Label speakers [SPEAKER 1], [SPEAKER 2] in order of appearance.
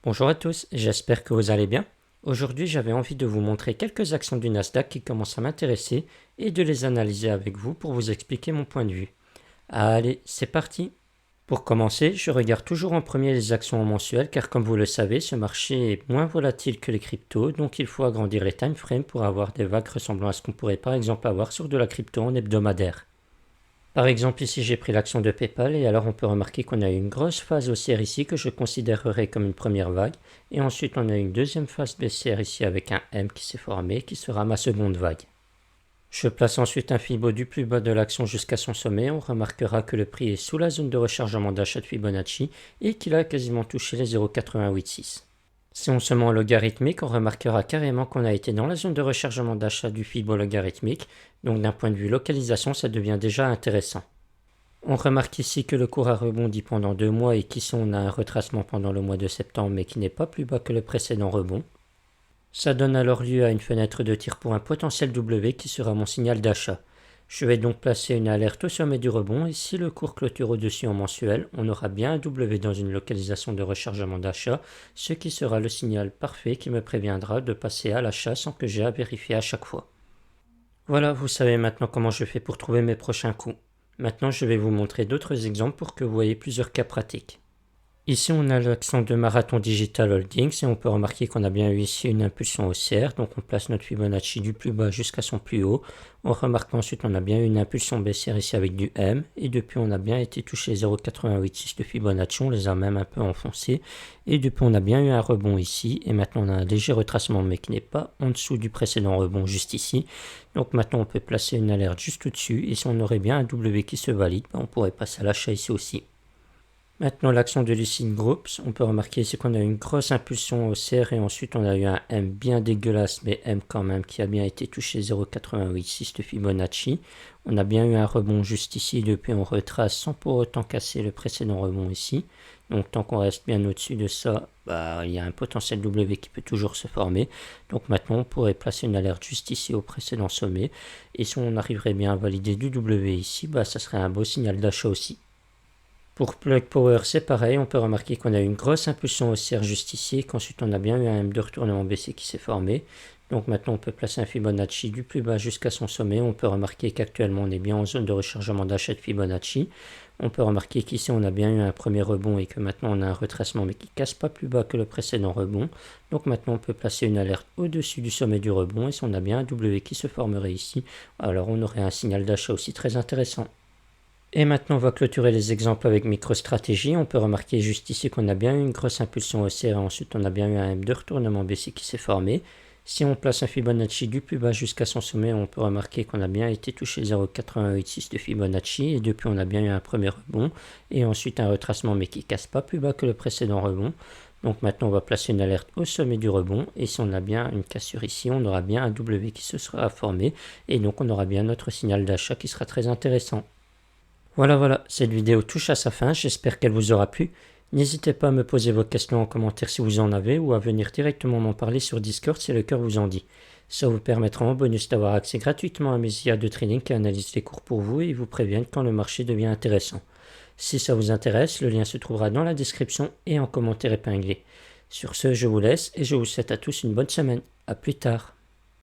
[SPEAKER 1] Bonjour à tous, j'espère que vous allez bien. Aujourd'hui, j'avais envie de vous montrer quelques actions du Nasdaq qui commencent à m'intéresser et de les analyser avec vous pour vous expliquer mon point de vue. Allez, c'est parti. Pour commencer, je regarde toujours en premier les actions en mensuel car comme vous le savez, ce marché est moins volatile que les cryptos, donc il faut agrandir les time frames pour avoir des vagues ressemblant à ce qu'on pourrait par exemple avoir sur de la crypto en hebdomadaire. Par exemple, ici j'ai pris l'action de PayPal et alors on peut remarquer qu'on a eu une grosse phase haussière ici que je considérerais comme une première vague et ensuite on a une deuxième phase baissière ici avec un M qui s'est formé qui sera ma seconde vague. Je place ensuite un Fibo du plus bas de l'action jusqu'à son sommet, on remarquera que le prix est sous la zone de rechargement d'achat de Fibonacci et qu'il a quasiment touché les 0,886. Si on se met en logarithmique, on remarquera carrément qu'on a été dans la zone de rechargement d'achat du Fibo logarithmique, donc d'un point de vue localisation, ça devient déjà intéressant. On remarque ici que le cours a rebondi pendant 2 mois et qu'ici on a un retracement pendant le mois de septembre mais qui n'est pas plus bas que le précédent rebond. Ça donne alors lieu à une fenêtre de tir pour un potentiel W qui sera mon signal d'achat. Je vais donc placer une alerte au sommet du rebond et si le cours clôture au-dessus en mensuel, on aura bien un W dans une localisation de rechargement d'achat, ce qui sera le signal parfait qui me préviendra de passer à l'achat sans que j'ai à vérifier à chaque fois. Voilà, vous savez maintenant comment je fais pour trouver mes prochains coups. Maintenant, je vais vous montrer d'autres exemples pour que vous voyez plusieurs cas pratiques. Ici, on a l'action de Marathon Digital Holdings et on peut remarquer qu'on a bien eu ici une impulsion haussière. Donc, on place notre Fibonacci du plus bas jusqu'à son plus haut. On remarque qu'ensuite, on a bien eu une impulsion baissière ici avec du M. Et depuis, on a bien été touché 0,886 de Fibonacci. On les a même un peu enfoncés. Et depuis, on a bien eu un rebond ici. Et maintenant, on a un léger retracement, mais qui n'est pas en dessous du précédent rebond juste ici. Donc, maintenant, on peut placer une alerte juste au-dessus. Et si on aurait bien un W qui se valide, on pourrait passer à l'achat ici aussi. Maintenant, l'action de Lucid Groups, on peut remarquer ici qu'on a eu une grosse impulsion haussière et ensuite on a eu un M bien dégueulasse, mais M quand même, qui a bien été touché 0,886 de Fibonacci. On a bien eu un rebond juste ici, depuis on retrace sans pour autant casser le précédent rebond ici. Donc tant qu'on reste bien au-dessus de ça, il y a un potentiel W qui peut toujours se former. Donc maintenant on pourrait placer une alerte juste ici au précédent sommet. Et si on arriverait bien à valider du W ici, ça serait un beau signal d'achat aussi. Pour Plug Power, c'est pareil, on peut remarquer qu'on a eu une grosse impulsion haussière juste ici, qu'ensuite on a bien eu un M de retournement baissier qui s'est formé. Donc maintenant on peut placer un Fibonacci du plus bas jusqu'à son sommet. On peut remarquer qu'actuellement on est bien en zone de rechargement d'achat de Fibonacci. On peut remarquer qu'ici on a bien eu un premier rebond et que maintenant on a un retracement mais qui ne casse pas plus bas que le précédent rebond. Donc maintenant on peut placer une alerte au-dessus du sommet du rebond et si on a bien un W qui se formerait ici, alors on aurait un signal d'achat aussi très intéressant. Et maintenant, on va clôturer les exemples avec MicroStrategy. On peut remarquer juste ici qu'on a bien eu une grosse impulsion haussière et ensuite on a bien eu un M de retournement baissier qui s'est formé. Si on place un Fibonacci du plus bas jusqu'à son sommet, on peut remarquer qu'on a bien été touché 0,886 de Fibonacci et depuis on a bien eu un premier rebond et ensuite un retracement mais qui ne casse pas plus bas que le précédent rebond. Donc maintenant on va placer une alerte au sommet du rebond et si on a bien une cassure ici, on aura bien un W qui se sera formé et donc on aura bien notre signal d'achat qui sera très intéressant. Voilà, cette vidéo touche à sa fin, j'espère qu'elle vous aura plu. N'hésitez pas à me poser vos questions en commentaire si vous en avez ou à venir directement m'en parler sur Discord si le cœur vous en dit. Ça vous permettra en bonus d'avoir accès gratuitement à mes IA de trading qui analysent les cours pour vous et vous préviennent quand le marché devient intéressant. Si ça vous intéresse, le lien se trouvera dans la description et en commentaire épinglé. Sur ce, je vous laisse et je vous souhaite à tous une bonne semaine. A plus tard.